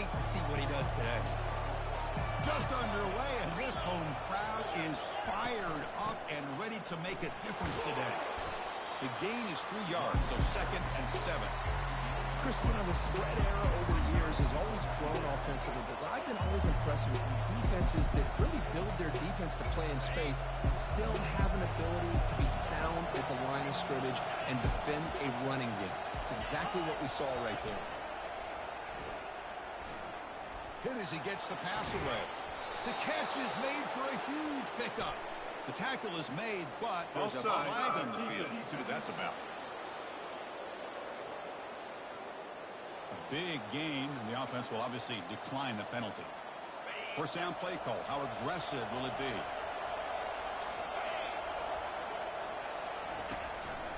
wait to see what he does today. Just underway, and this home crowd is fired up and ready to make a difference today. The gain is 3 yards, so 2nd and 7. Chris, the spread era over the years has always grown offensively, but I've been always impressed with defenses that really build their defense to play in space, still have an ability to be sound at the line of scrimmage and defend a running game. It's exactly what we saw right there. Hit as he gets the pass away. The catch is made for a huge pickup. The tackle is made, but there's a flag on the field. Let's see what that's about. A big gain, and the offense will obviously decline the penalty. First down play call. How aggressive will it be?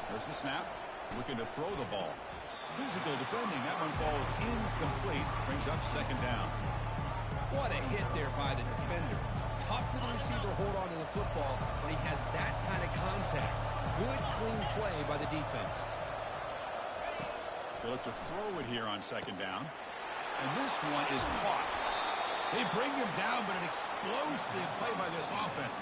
There's the snap. Looking to throw the ball. Physical defending. That one falls incomplete. Brings up 2nd down. What a hit there by the defender. Tough for the receiver to hold on to the football when he has that kind of contact. Good, clean play by the defense. They look to throw it here on 2nd down. And this one is caught. They bring him down, but an explosive play by this offense.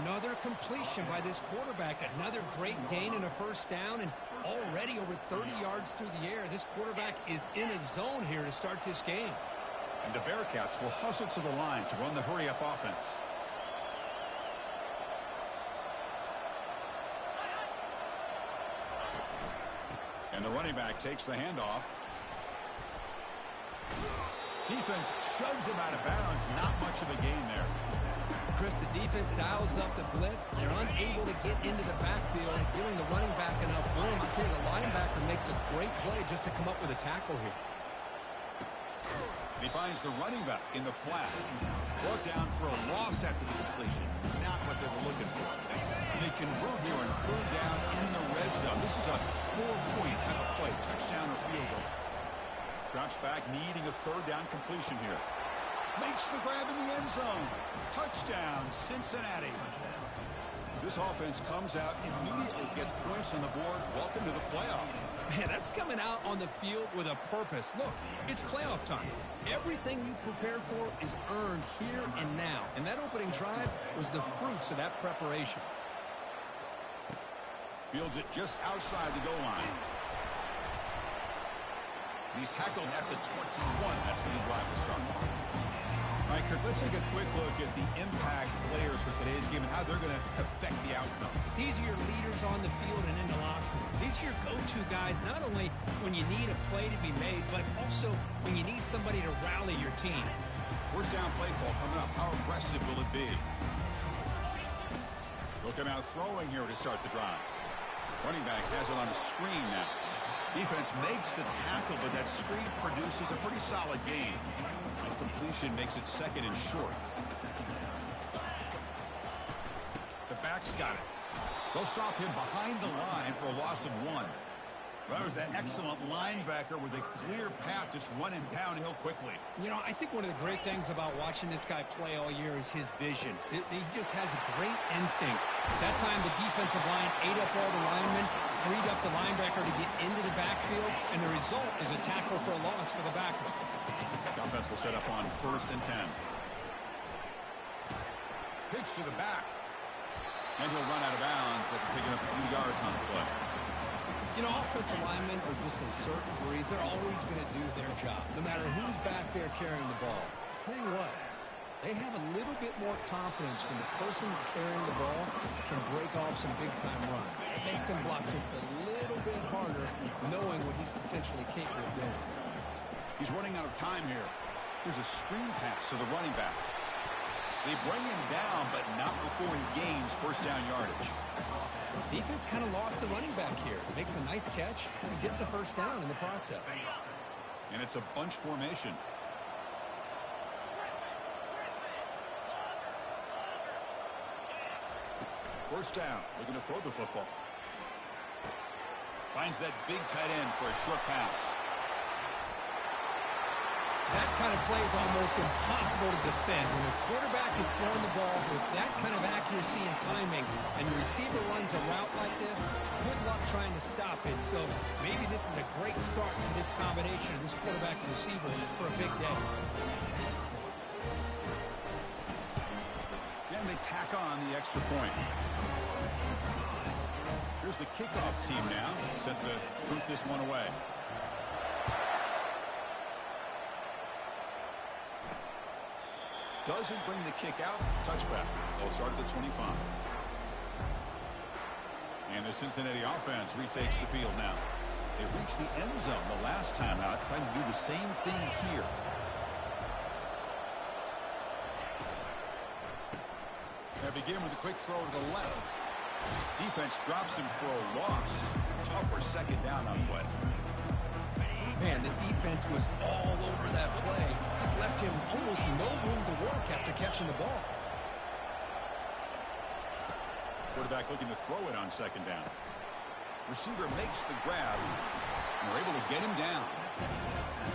Another completion by this quarterback. Another great gain and a first down, and already over 30 yards through the air. This quarterback is in a zone here to start this game. And the Bearcats will hustle to the line to run the hurry-up offense. And the running back takes the handoff. Defense shoves him out of bounds. Not much of a gain there. Chris, the defense dials up the blitz. They're unable to get into the backfield, giving the running back enough room. I'll tell you, the linebacker makes a great play just to come up with a tackle here. He finds the running back in the flat. Brought down for a loss after the completion. Not what they were looking for. They convert here on 3rd down in the red zone. This is a 4-point type of play. Touchdown or field goal. Drops back, needing a 3rd down completion here. Makes the grab in the end zone. Touchdown, Cincinnati. This offense comes out, immediately gets points on the board. Welcome to the playoff. Man, that's coming out on the field with a purpose. Look, it's playoff time. Everything you prepared for is earned here and now. And that opening drive was the fruits of that preparation. Fields it just outside the goal line. He's tackled at the 21. That's where the drive will start. All right, Kirk, let's take a quick look at the impact players for today's game and how they're going to affect the outcome. These are your leaders on the field and in the locker room. These are your go-to guys, not only when you need a play to be made, but also when you need somebody to rally your team. First down play call coming up. How aggressive will it be? Looking out throwing here to start the drive. Running back has it on a screen now. Defense makes the tackle, but that screen produces a pretty solid gain. And completion makes it 2nd and short. The back's got it. They'll stop him behind the line for a loss of 1. Well, that was that excellent linebacker with a clear path just running downhill quickly. You know, I think one of the great things about watching this guy play all year is his vision. He just has great instincts. That time, the defensive line ate up all the linemen, freed up the linebacker to get into the backfield, and the result is a tackle for a loss for the backer. The offense will set up on 1st and 10. Pitch to the back. And he'll run out of bounds after picking up a few yards on the play. You know, offensive linemen are just a certain breed. They're always going to do their job, no matter who's back there carrying the ball. I'll tell you what, they have a little bit more confidence when the person that's carrying the ball can break off some big-time runs. It makes them block just a little bit harder, knowing what he's potentially capable of doing. He's running out of time here. Here's a screen pass to the running back. They bring him down, but not before he gains first down yardage. Defense kind of lost the running back here. Makes a nice catch and gets the first down in the process. And it's a bunch formation. First down, looking to throw the football. Finds that big tight end for a short pass. That kind of play is almost impossible to defend. When a quarterback is throwing the ball with that kind of accuracy and timing, and the receiver runs a route like this, good luck trying to stop it. So maybe this is a great start for this combination, this quarterback and receiver, for a big day. And they tack on the extra point. Here's the kickoff team now, set to boot this one away. Doesn't bring the kick out. Touchback. They'll start at the 25. And the Cincinnati offense retakes the field now. They reached the end zone the last time out, trying to do the same thing here. They begin with a quick throw to the left. Defense drops him for a loss. Tougher second down on the way. Man, the defense was all over that play. Just left him almost no room to work after catching the ball. Quarterback looking to throw it on second down. Receiver makes the grab, and they're able to get him down.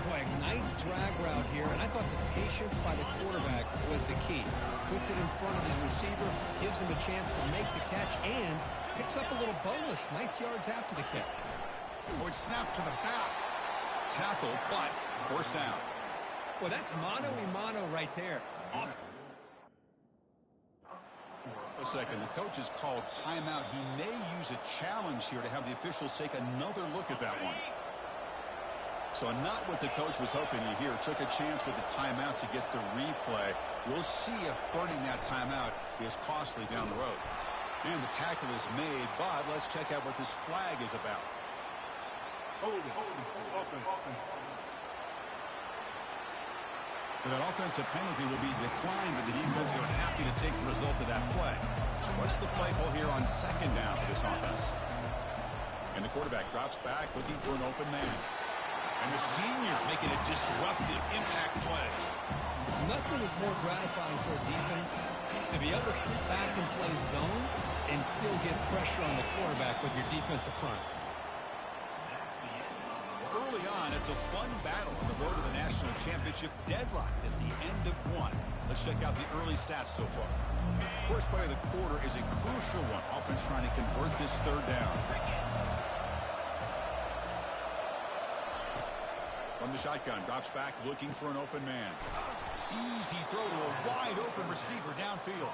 Boy, a nice drag route here, and I thought the patience by the quarterback was the key. Puts it in front of his receiver, gives him a chance to make the catch, and picks up a little bonus. Nice yards after the kick. Oh, it's snapped to the back. Tackle, but first down. Well, that's mano-a-mano right there. Off. A second, the coach has called timeout. He may use a challenge here to have the officials take another look at that one. So not what the coach was hoping to hear. Took a chance with the timeout to get the replay. We'll see if burning that timeout is costly down the road. And the tackle is made, but let's check out what this flag is about. Open. For that offensive penalty will be declined, but the defense are happy to take the result of that play. What's the play call here on second down for this offense? And the quarterback drops back, looking for an open man. And the senior making a disruptive impact play. Nothing is more gratifying for a defense to be able to sit back and play zone and still get pressure on the quarterback with your defensive front. Early on, it's a fun battle on the road to the national championship, deadlocked at the end of one. Let's check out the early stats so far. First play of the quarter is a crucial one. Offense trying to convert this third down. From the shotgun, drops back, looking for an open man. Easy throw to a wide open receiver downfield.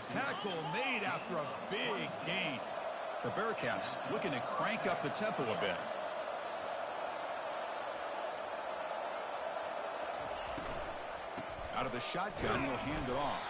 Tackle made after a big gain. The Bearcats looking to crank up the tempo a bit. Out of the shotgun, he'll hand it off.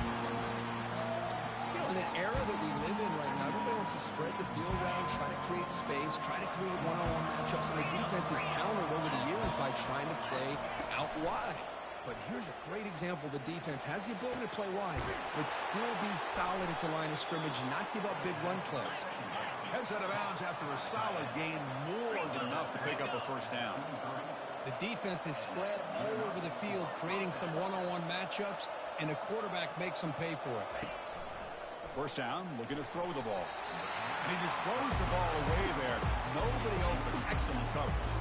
You know, in an era that we live in right now, everybody wants to spread the field around, try to create space, try to create one-on-one matchups, and the defense has countered over the years by trying to play out wide. But here's a great example. The defense has the ability to play wide, but still be solid at the line of scrimmage and not give up big run plays. Heads out of bounds after a solid gain, more than enough to pick up a first down. The defense is spread all over the field, creating some one-on-one matchups, and the quarterback makes them pay for it. First down, looking to throw the ball. And he just throws the ball away there. Nobody open. Excellent coverage.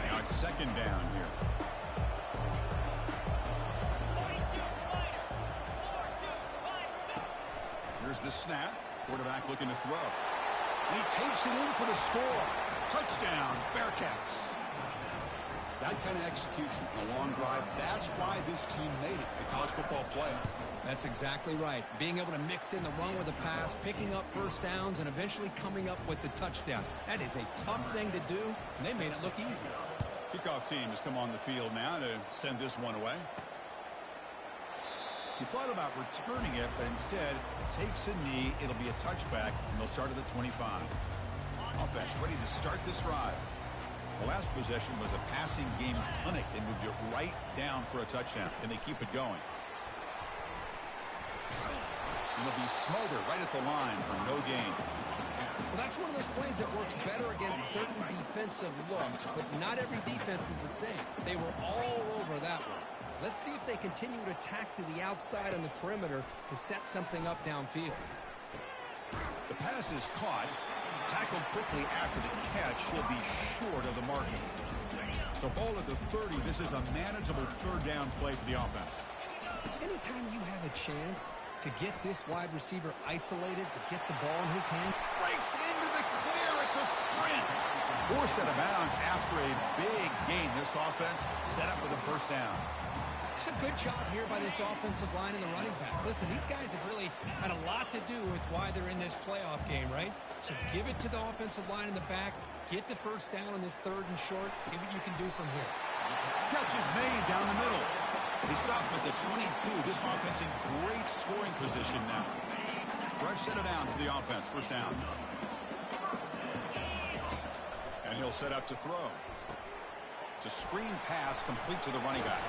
Now it's second down here. Here's the snap. Quarterback looking to throw. And he takes it in for the score. Touchdown, Bearcats. That kind of execution, a long drive, that's why this team made it to the college football playoff. That's exactly right. Being able to mix in the run with the pass, picking up first downs, and eventually coming up with the touchdown. That is a tough thing to do, and they made it look easy. Kickoff team has come on the field now to send this one away. He thought about returning it, but instead takes a knee. It'll be a touchback, and they'll start at the 25. Offense ready to start this drive. The last possession was a passing game clinic. They moved it right down for a touchdown, and they keep it going. And it'll be smothered right at the line for no gain. Well, that's one of those plays that works better against certain defensive looks, but not every defense is the same. They were all over that one. Let's see if they continue to attack to the outside on the perimeter to set something up downfield. The pass is caught. Tackled quickly after the catch. He'll be short of the marker. So ball at the 30. This is a manageable third down play for the offense. Anytime you have a chance to get this wide receiver isolated, to get the ball in his hand. Breaks into the clear. It's a sprint. Forced out of bounds after a big gain. This offense set up with a first down. It's a good job here by this offensive line and the running back. Listen, these guys have really had a lot to do with why they're in this playoff game, right? So give it to the offensive line in the back. Get the first down on this third and short. See what you can do from here. Catch is made down the middle. They stop him at the 22. This offense in great scoring position now. Fresh set of downs for the offense. First down. And he'll set up to throw. It's a screen pass complete to the running back.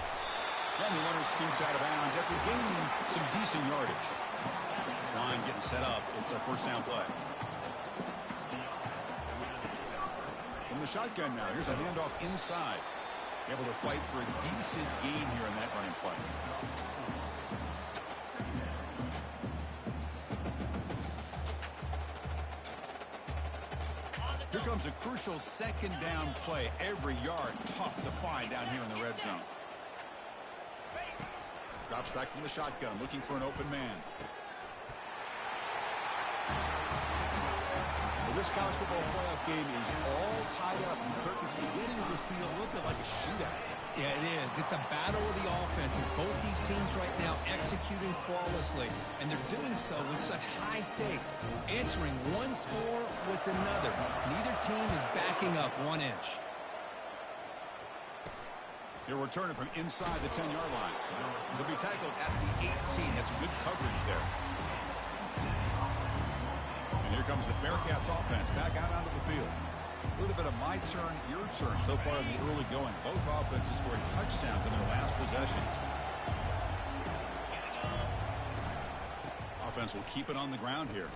And the runner scoots out of bounds after gaining some decent yardage. This line getting set up. It's a first down play. From the shotgun now. Here's a handoff inside. Able to fight for a decent gain here in that running play. Here comes a crucial second down play. Every yard tough to find down here in the red zone. Drops back from the shotgun, looking for an open man. Well, this college football playoff game is all tied up, and Kirk, it's beginning to feel a little bit like a shootout. Yeah, it is. It's a battle of the offenses. Both these teams right now executing flawlessly, and they're doing so with such high stakes, answering one score with another. Neither team is backing up 1 inch. He'll return it from inside the 10-yard line. He'll be tackled at the 18. That's good coverage there. And here comes the Bearcats offense back out onto the field. A little bit of my turn, your turn so far in the early going. Both offenses scoring touchdowns in their last possessions. Offense will keep it on the ground here.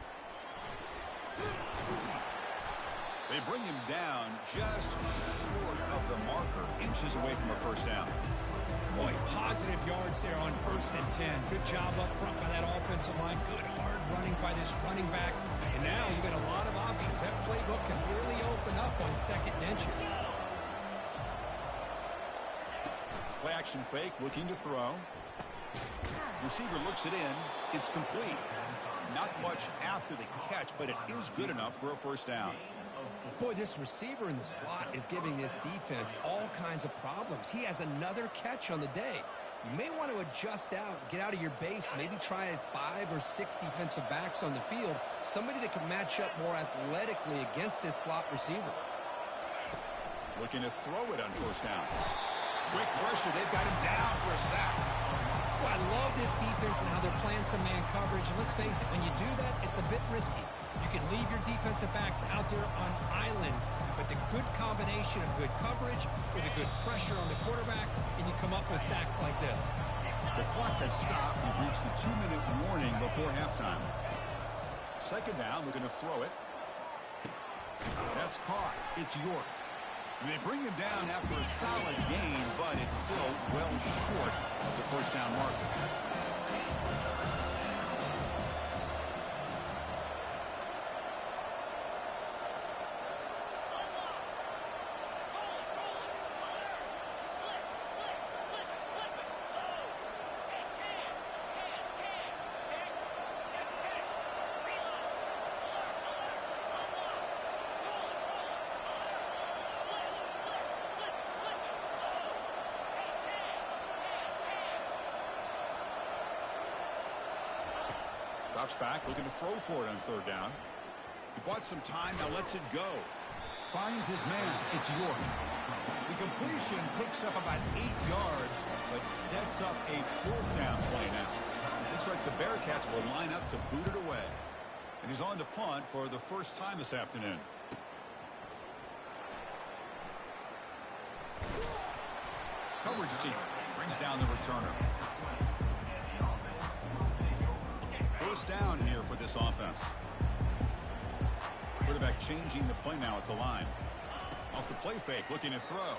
They bring him down just short of the marker, inches away from a first down. Boy, positive yards there on 1st and 10. Good job up front by that offensive line. Good hard running by this running back. And now you got a lot of options. That playbook can really open up on 2nd and inches. Play action fake, looking to throw. Receiver looks it in. It's complete. Not much after the catch, but it is good enough for a first down. Boy, this receiver in the slot is giving this defense all kinds of problems. He has another catch on the day. You may want to adjust out, get out of your base, maybe try 5 or 6 defensive backs on the field, somebody that can match up more athletically against this slot receiver. Looking to throw it on first down. Quick pressure. They've got him down for a sack. Well, I love this defense and how they're playing some man coverage. And let's face it, when you do that, it's a bit risky. You can leave your defensive backs out there on islands, but the good combination of good coverage with a good pressure on the quarterback, and you come up with sacks like this. The clock has stopped. We've reached the 2-minute warning before halftime. Second down, looking to throw it. That's caught. It's York. And they bring him down after a solid gain, but it's still well short of the first down marker. Drops back, looking to throw for it on third down. He bought some time, now lets it go. Finds his man. It's York. The completion picks up about 8 yards, but sets up a 4th down play now. Looks like the Bearcats will line up to boot it away. And he's on to punt for the first time this afternoon. Coverage team brings down the returner. First down here for this offense. Quarterback changing the play now at the line. Off the play fake, looking to throw.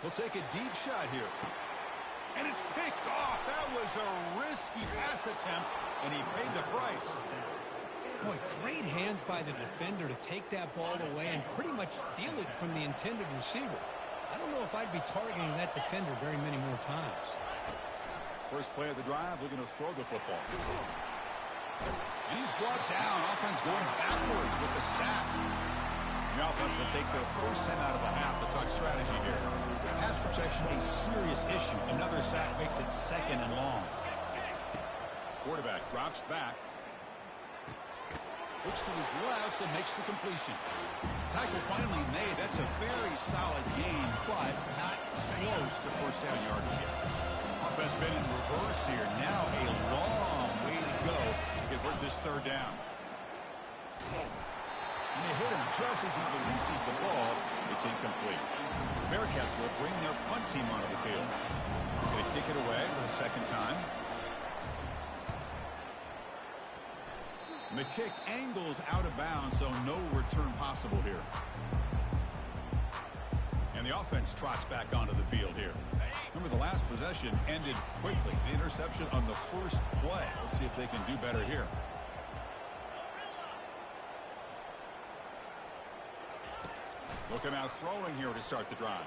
He'll take a deep shot here. And it's picked off. That was a risky pass attempt, and he paid the price. Boy, great hands by the defender to take that ball away and pretty much steal it from the intended receiver. I don't know if I'd be targeting that defender very many more times. First play of the drive, looking to throw the football. And he's brought down. Offense going backwards with the sack. The offense will take their first 10 out of the half. The talk strategy here. Pass protection, a serious issue. Another sack makes it second and long. Quarterback drops back. Looks to his left and makes the completion. Tackle finally made. That's a very solid game, but not close to first down yardage yet. Offense been in reverse here. Now a long way to go to convert this third down. And they hit him just as he releases the ball. It's incomplete. Bearcats will bring their punt team onto the field. They kick it away for the second time. And the kick angles out of bounds, so no return possible here. And the offense trots back onto the field here. Remember, the last possession ended quickly. The interception on the first play. Let's see if they can do better here. Looking out throwing here to start the drive.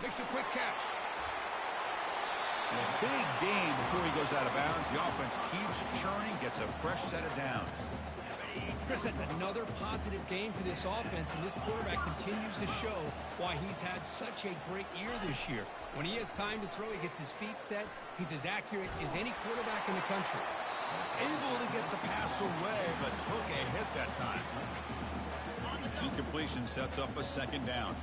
Makes a quick catch. And a big gain before he goes out of bounds. The offense keeps churning, gets a fresh set of downs. Chris, that's another positive game for this offense, and this quarterback continues to show why he's had such a great year this year. When he has time to throw, he gets his feet set. He's as accurate as any quarterback in the country. Able to get the pass away, but took a hit that time. Incompletion sets up a second down.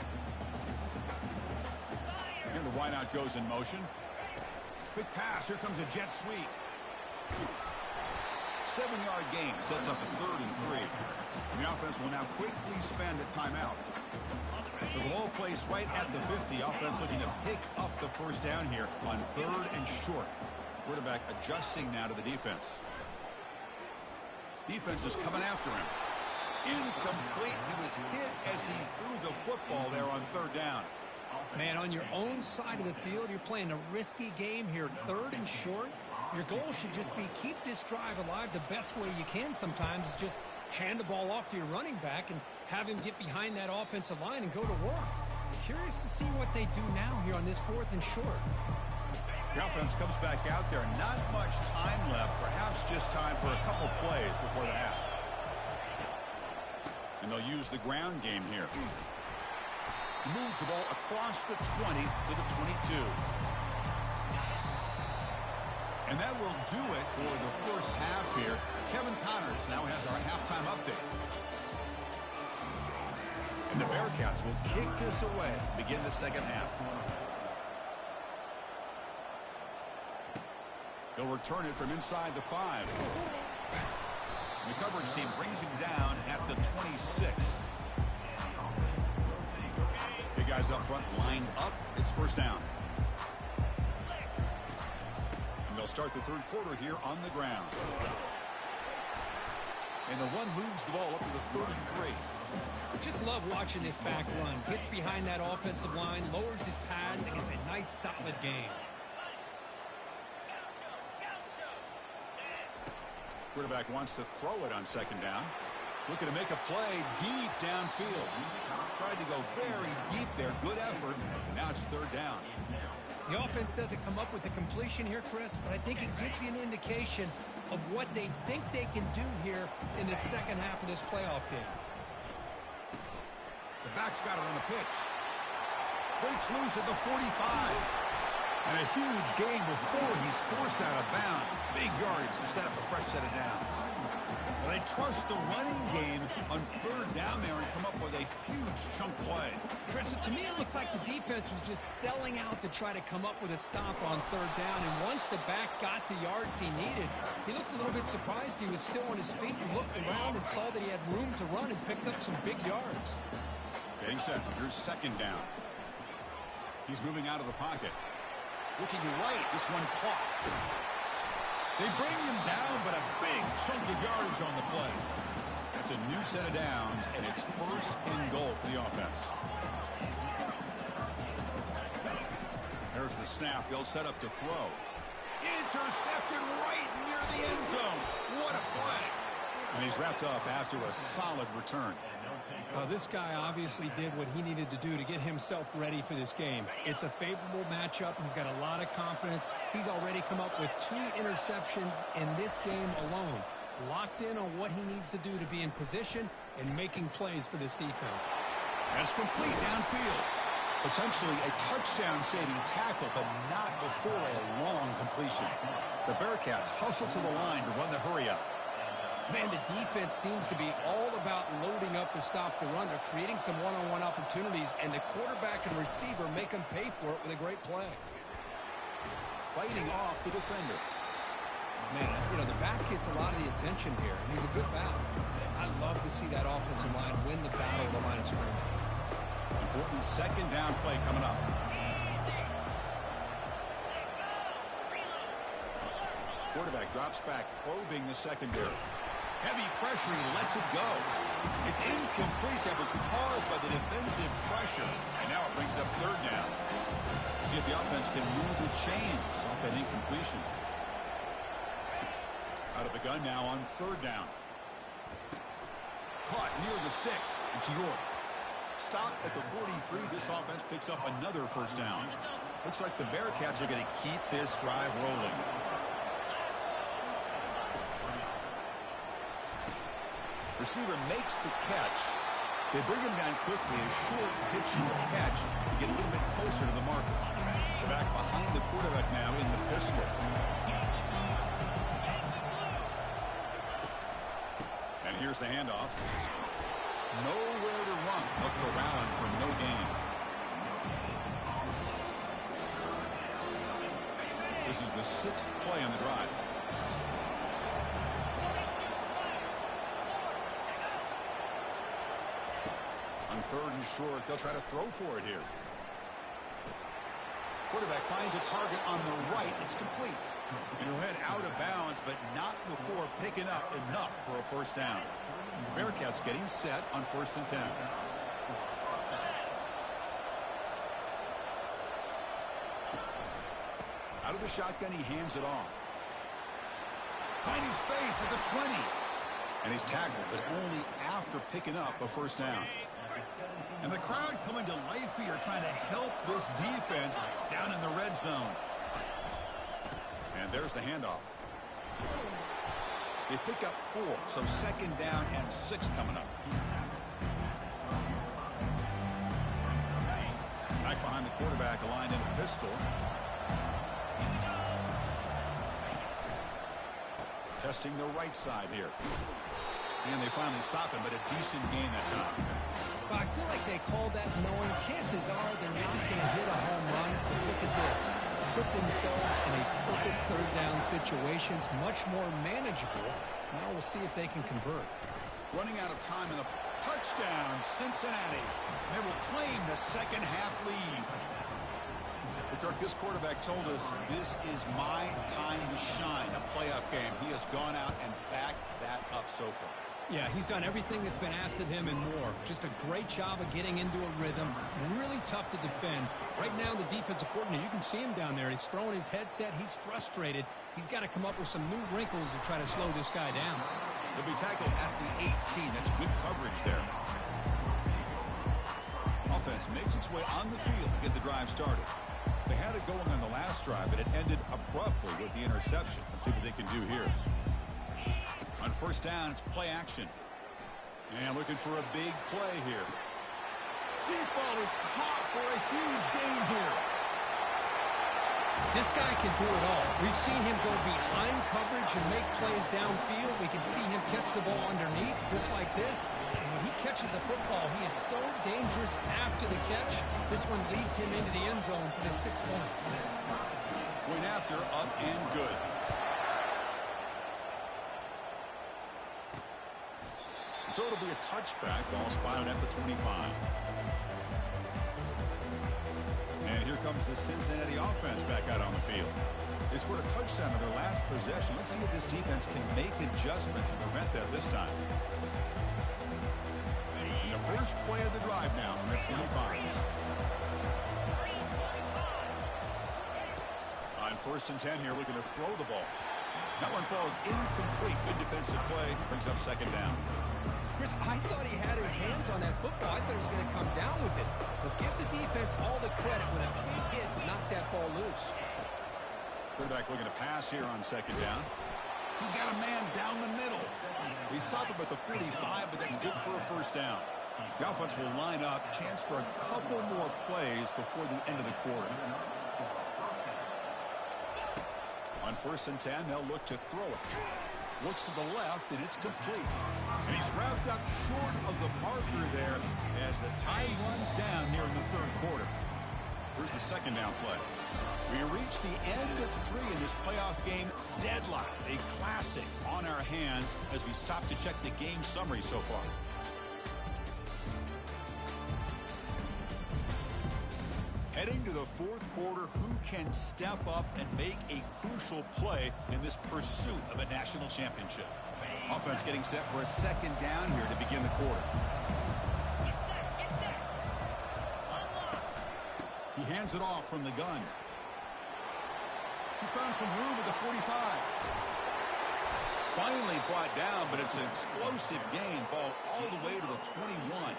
And the wideout goes in motion. Quick pass. Here comes a jet sweep. 7-yard gain sets up a 3rd and 3. And the offense will now quickly spend a timeout. So the ball placed right at the 50. Offense looking to pick up the first down here on 3rd and short. Quarterback adjusting now to the defense. Defense is coming after him. Incomplete. He was hit as he threw the football there on 3rd down. Man, on your own side of the field, you're playing a risky game here. 3rd and short. Your goal should just be keep this drive alive the best way you can sometimes is just hand the ball off to your running back and have him get behind that offensive line and go to work. Curious to see what they do now here on this 4th and short. The offense comes back out there. Not much time left. Perhaps just time for a couple plays before the half. And they'll use the ground game here. He moves the ball across the 20 to the 22. And that will do it for the first half here. Kevin Connors now has our halftime update. And the Bearcats will kick this away to begin the second half. They'll return it from inside the 5. The coverage team brings him down at the 26. Big guys up front lined up. It's first down. And they'll start the 3rd quarter here on the ground. And the one moves the ball up to the 33. Just love watching this back run. Gets behind that offensive line, lowers his pads, and gets a nice solid gain. Quarterback wants to throw it on 2nd down. Looking to make a play deep downfield. Tried to go very deep there. Good effort. And now it's 3rd down. The offense doesn't come up with the completion here, Chris, but I think it gives you an indication of what they think they can do here in the second half of this playoff game. The back's got it on the pitch. Breaks loose at the 45. And a huge gain before he's forced out of bounds. Big yardage to set up a fresh set of downs. Well, they trust the running game on 3rd down there and come up with a huge chunk play. Chris, to me it looked like the defense was just selling out to try to come up with a stop on 3rd down. And once the back got the yards he needed, he looked a little bit surprised he was still on his feet and looked around and saw that he had room to run and picked up some big yards. Getting set. Here's 2nd down. He's moving out of the pocket. Looking right, this one caught. They bring him down, but a big chunk of yardage on the play. That's a new set of downs, and it's 1st and goal for the offense. There's the snap. They'll set up to throw. Intercepted right near the end zone. What a play. And he's wrapped up after a solid return. This guy obviously did what he needed to do to get himself ready for this game. It's a favorable matchup. He's got a lot of confidence. He's already come up with 2 interceptions in this game alone. Locked in on what he needs to do to be in position and making plays for this defense. That's complete downfield. Potentially a touchdown-saving tackle, but not before a long completion. The Bearcats hustle to the line to run the hurry-up. Man, the defense seems to be all about loading up to stop the run. They're creating some one-on-one opportunities, and the quarterback and receiver make them pay for it with a great play. Fighting off the defender. Man, the back gets a lot of the attention here, and he's a good back. I love to see that offensive line win the battle of the line of scrimmage. Important second down play coming up. Quarterback drops back, probing the secondary. Heavy pressure, he lets it go. It's incomplete. That was caused by the defensive pressure. And now it brings up third down. See if the offense can move the chains off that incompletion. Out of the gun now on third down. Caught near the sticks. It's York. Stop at the 43. This offense picks up another first down. Looks like the Bearcats are going to keep this drive rolling. Receiver makes the catch. They bring him down quickly. A short pitching catch to get a little bit closer to the marker. Back behind the quarterback now in the pistol. And here's the handoff. Nowhere to run. Look to Rowland for no gain. This is the 6th play on the drive. On third and short, they'll try to throw for it here. Quarterback finds a target on the right. It's complete. And he'll head out of bounds, but not before picking up enough for a first down. Bearcats getting set on 1st and 10. Out of the shotgun, he hands it off. Tiny space at the 20. And he's tackled, but only after picking up a first down. And the crowd coming to life here, trying to help this defense down in the red zone. And there's the handoff. They pick up 4, so 2nd down and 6 coming up. Back behind the quarterback, aligned in a pistol. Testing the right side here. And they finally stop him, but a decent gain that time. But I feel like they called that knowing chances are they're not going to hit a home run. But look at this. Put themselves in a perfect third down situation. It's much more manageable. Now we'll see if they can convert. Running out of time in the touchdown, Cincinnati. They will claim the second half lead. Kirk, this quarterback told us this is my time to shine, a playoff game. He has gone out and backed that up so far. Yeah, he's done everything that's been asked of him and more. Just a great job of getting into a rhythm. Really tough to defend. Right now, the defensive coordinator, you can see him down there. He's throwing his headset. He's frustrated. He's got to come up with some new wrinkles to try to slow this guy down. He'll be tackled at the 18. That's good coverage there. Offense makes its way on the field to get the drive started. They had it going on the last drive, but it ended abruptly with the interception. Let's see what they can do here. On first down, it's play action. And looking for a big play here. Deep ball is caught for a huge gain here. This guy can do it all. We've seen him go behind coverage and make plays downfield. We can see him catch the ball underneath, just like this. And when he catches a football, he is so dangerous after the catch. This one leads him into the end zone for the 6 points. Went after, up and good. So it'll be a touchback, ball spotted at the 25. And here comes the Cincinnati offense back out on the field. They scored a touchdown on their last possession. Let's see if this defense can make adjustments and prevent that this time. And the first play of the drive now on the 25. On 1st and 10 here, looking to throw the ball. That one falls incomplete. Good defensive play. Brings up 2nd down. Chris, I thought he had his hands on that football. I thought he was going to come down with it. But give the defense all the credit with a big hit to knock that ball loose. Quarterback looking to pass here on 2nd down. He's got a man down the middle. He stopped him at the 45, but that's good for a 1st down. The offense will line up. Chance for a couple more plays before the end of the quarter. On 1st and 10, they'll look to throw it. Looks to the left, and it's complete. And he's wrapped up short of the marker there as the time runs down here in the 3rd quarter. Here's the 2nd down play. We reach the end of 3 in this playoff game. Deadlock, a classic on our hands as we stop to check the game summary so far. Heading to the 4th quarter, who can step up and make a crucial play in this pursuit of a national championship? Offense getting set for a 2nd down here to begin the quarter. He hands it off from the gun. He's found some room at the 45. Finally brought down, but it's an explosive gain. Ball all the way to the 21.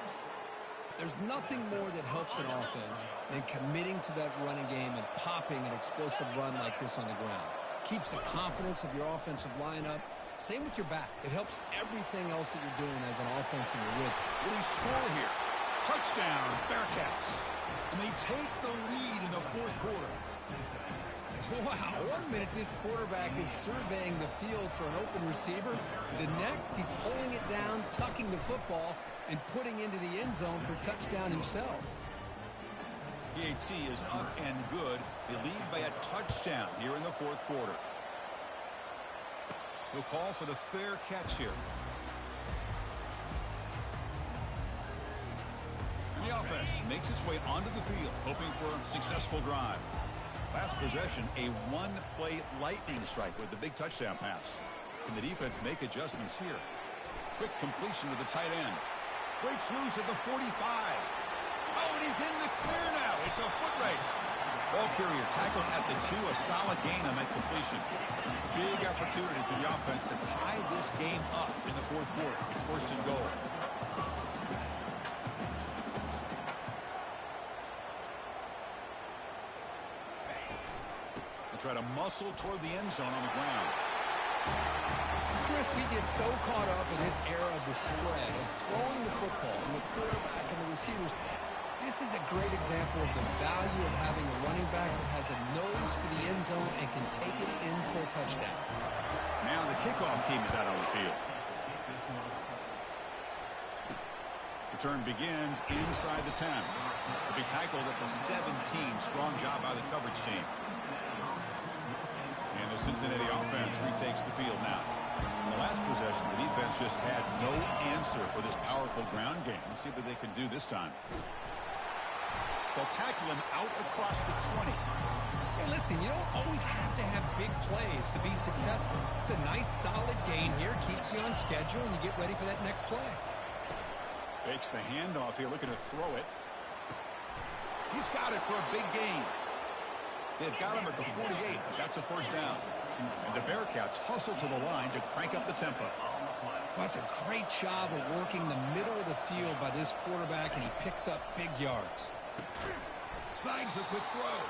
There's nothing more that helps an offense than committing to that running game and popping an explosive run like this on the ground. Keeps the confidence of your offensive line up. Same with your back. It helps everything else that you're doing as an offense in your rhythm. Will he score here? Touchdown, Bearcats. And they take the lead in the 4th quarter. Wow, 1 minute this quarterback is surveying the field for an open receiver. The next, he's pulling it down, tucking the football, and putting into the end zone for touchdown himself. PAT is up and good. They lead by a touchdown here in the 4th quarter. We'll call for the fair catch here. And the offense makes its way onto the field, hoping for a successful drive. Last possession, a one-play lightning strike with the big touchdown pass. Can the defense make adjustments here? Quick completion to the tight end. Breaks loose at the 45. Oh, and he's in the clear now. It's a foot race. Ball carrier tackled at the 2. A solid gain on that completion. Big opportunity for the offense to tie this game up in the 4th quarter. It's 1st and goal. Try to muscle toward the end zone on the ground. Chris, we get so caught up in this era of the spread, of throwing the football and the quarterback and the receivers. This is a great example of the value of having a running back that has a nose for the end zone and can take it in for a touchdown. Now the kickoff team is out on the field. Return begins inside the 10. They'll be tackled at the 17. Strong job by the coverage team. And the Cincinnati offense retakes the field now. In the last possession, the defense just had no answer for this powerful ground game. Let's see what they can do this time. They'll tackle him out across the 20. Hey, listen, you don't always have to have big plays to be successful. It's a nice, solid gain here. Keeps you on schedule, and you get ready for that next play. Fakes the handoff here, looking to throw it. He's got it for a big gain. They've got him at the 48, but that's a 1st down. And the Bearcats hustle to the line to crank up the tempo. Well, that's a great job of working the middle of the field by this quarterback, and he picks up big yards. Snags the quick throw.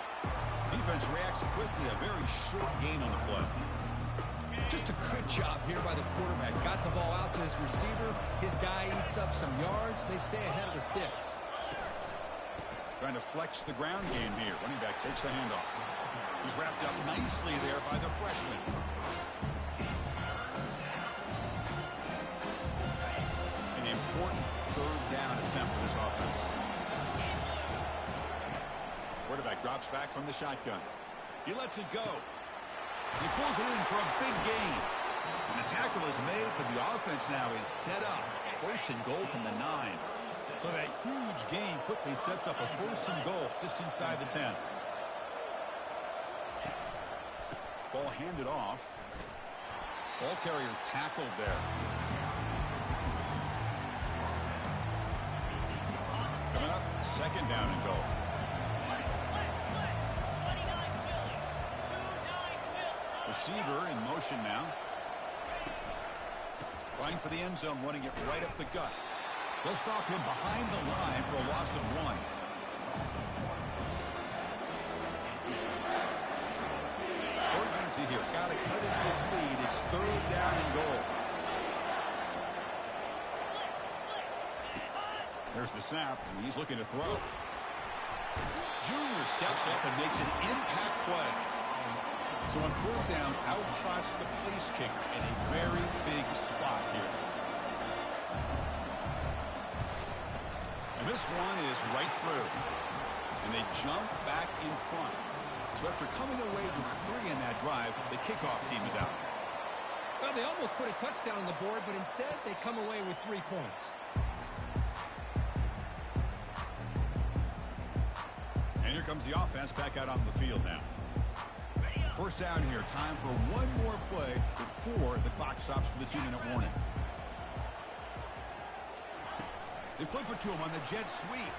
Defense reacts quickly, a very short gain on the play. Just a good job here by the quarterback. Got the ball out to his receiver. His guy eats up some yards. They stay ahead of the sticks. Trying to flex the ground game here. Running back takes the handoff. He's wrapped up nicely there by the freshman. An important 3rd down attempt for this offense. Quarterback drops back from the shotgun. He lets it go. He pulls it in for a big gain. And the tackle is made, but the offense now is set up. 1st and goal from the 9. So that huge gain quickly sets up a 1st and goal just inside the 10. Ball handed off. Ball carrier tackled there. Coming up, 2nd down and goal. Receiver in motion now. Trying for the end zone, running it right up the gut. They'll stop him behind the line for a loss of 1. Urgency here. Got to cut into this lead. It's 3rd down and goal. There's the snap, and he's looking to throw. Junior steps up and makes an impact play. So on 4th down, out-trots the place kicker in a very big spot here. And this one is right through. And they jump back in front. So after coming away with 3 in that drive, the kickoff team is out. Well, they almost put a touchdown on the board, but instead they come away with 3 points. And here comes the offense back out on the field now. 1st down here. Time for one more play before the clock stops for the 2-minute warning. They flip it to him on the jet sweep.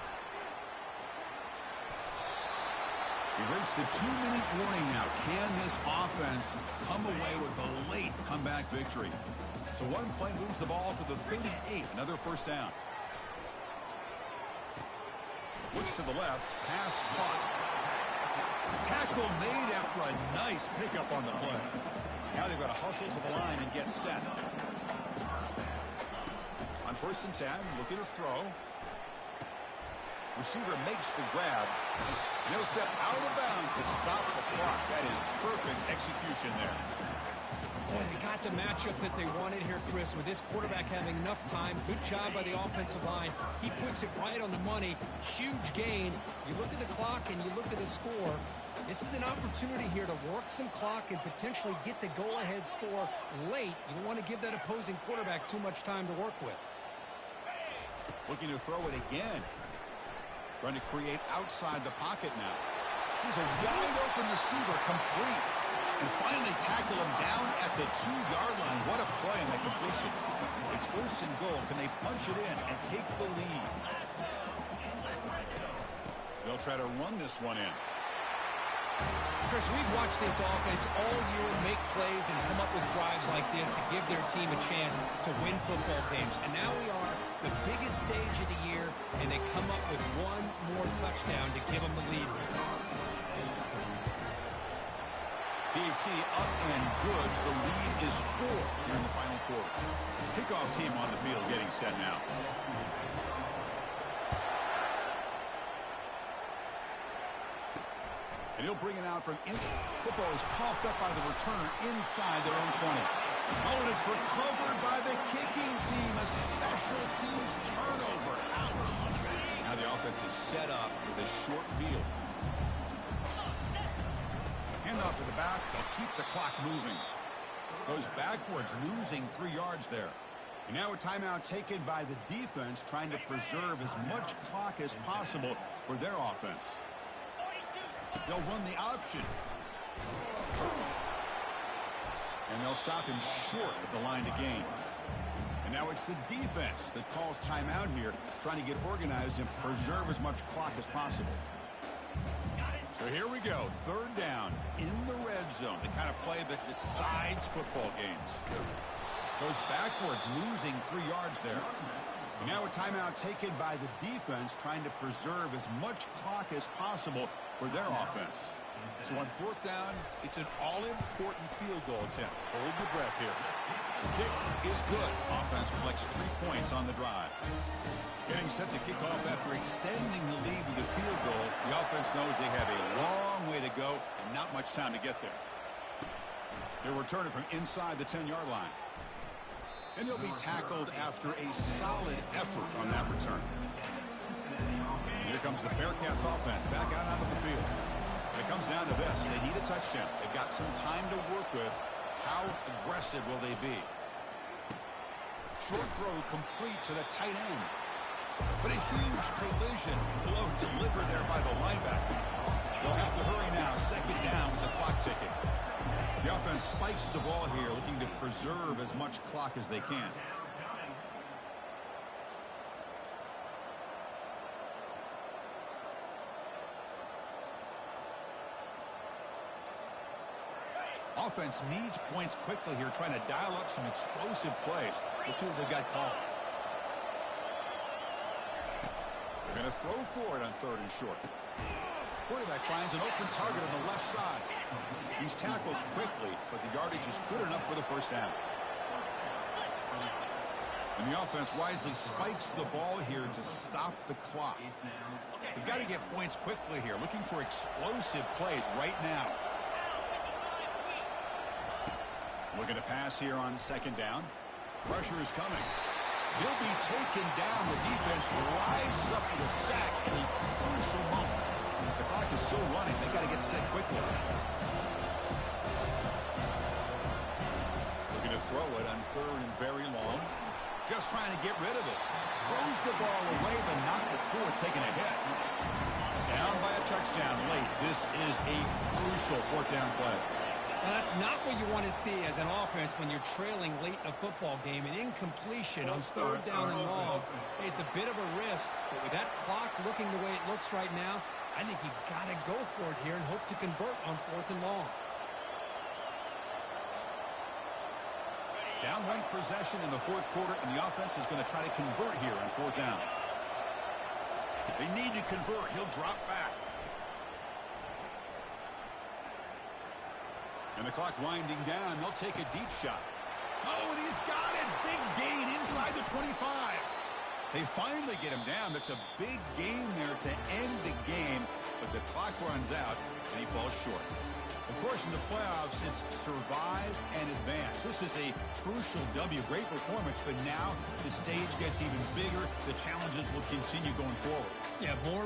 He reached the 2-minute warning now. Can this offense come away with a late comeback victory? So one play moves the ball to the 38. Another 1st down. Looks to the left. Pass caught. Tackle made after a nice pickup on the play. Now they've got to hustle to the line and get set. On 1st and 10, looking to throw. Receiver makes the grab. No step out of bounds to stop the clock. That is perfect execution there. Boy, they got the matchup that they wanted here, Chris, with this quarterback having enough time. Good job by the offensive line. He puts it right on the money. Huge gain. You look at the clock and you look at the score. This is an opportunity here to work some clock and potentially get the go-ahead score late. You don't want to give that opposing quarterback too much time to work with. Looking to throw it again. Trying to create outside the pocket now. He's a wide-open receiver, complete. And finally tackle him down at the 2-yard line. What a play on that completion. It's 1st and goal. Can they punch it in and take the lead? They'll try to run this one in. Chris, we've watched this offense all year make plays and come up with drives like this to give their team a chance to win football games. And now we are the biggest stage of the year, and they come up with one more touchdown to give them the lead. PAT up and good. The lead is 4 here in the final quarter. Kickoff team on the field getting set now. And he'll bring it out from in. Football is coughed up by the returner inside their own 20. Oh, and it's recovered by the kicking team. A special teams turnover. Ouch. Now the offense is set up with a short field. Handoff to the back. They'll keep the clock moving. Goes backwards, losing 3 yards there. And now a timeout taken by the defense, trying to preserve as much clock as possible for their offense. They'll run the option. And they'll stop him short at the line to gain. And now it's the defense that calls timeout here, trying to get organized and preserve as much clock as possible. So here we go, 3rd down in the red zone, the kind of play that decides football games. Goes backwards, losing 3 yards there. And now a timeout taken by the defense, trying to preserve as much clock as possible for their offense. So on 4th down, it's an all-important field goal attempt. Hold your breath here. The kick is good. Offense collects 3 points on the drive. Getting set to kick off after extending the lead with a field goal, the offense knows they have a long way to go and not much time to get there. They'll return it from inside the 10-yard line. And he'll be tackled after a solid effort on that return. Here comes the Bearcats offense back out onto the field. It comes down to this. They need a touchdown. They've got some time to work with. How aggressive will they be? Short throw complete to the tight end. But a huge collision blow delivered there by the linebacker. They'll have to hurry now. 2nd down with the clock ticking. The offense spikes the ball here, looking to preserve as much clock as they can. Offense needs points quickly here, trying to dial up some explosive plays. Let's see what they've got called. They're going to throw for it on 3rd and short. Quarterback finds an open target on the left side. He's tackled quickly, but the yardage is good enough for the first down. And the offense wisely spikes the ball here to stop the clock. They've got to get points quickly here, looking for explosive plays right now. Looking to pass here on 2nd down. Pressure is coming. He'll be taken down. The defense rises up with a sack in a crucial moment. The clock is still running. They've got to get set quickly. Looking to throw it on 3rd and very long. Just trying to get rid of it. Throws the ball away, but not before taking a hit. Down by a touchdown late. This is a crucial 4th down play. Well, that's not what you want to see as an offense when you're trailing late in a football game. An incompletion on 3rd down and long. It's a bit of a risk, but with that clock looking the way it looks right now, I think you got to go for it here and hope to convert on 4th and long. Down 1 possession in the 4th quarter, and the offense is going to try to convert here on 4th down. They need to convert. He'll drop back. And the clock winding down. They'll take a deep shot. Oh, and he's got it. Big gain inside the 25. They finally get him down. That's a big gain there to end the game. But the clock runs out, and he falls short. Of course, in the playoffs, it's survive and advance. This is a crucial W. Great performance, but now the stage gets even bigger. The challenges will continue going forward. Yeah, more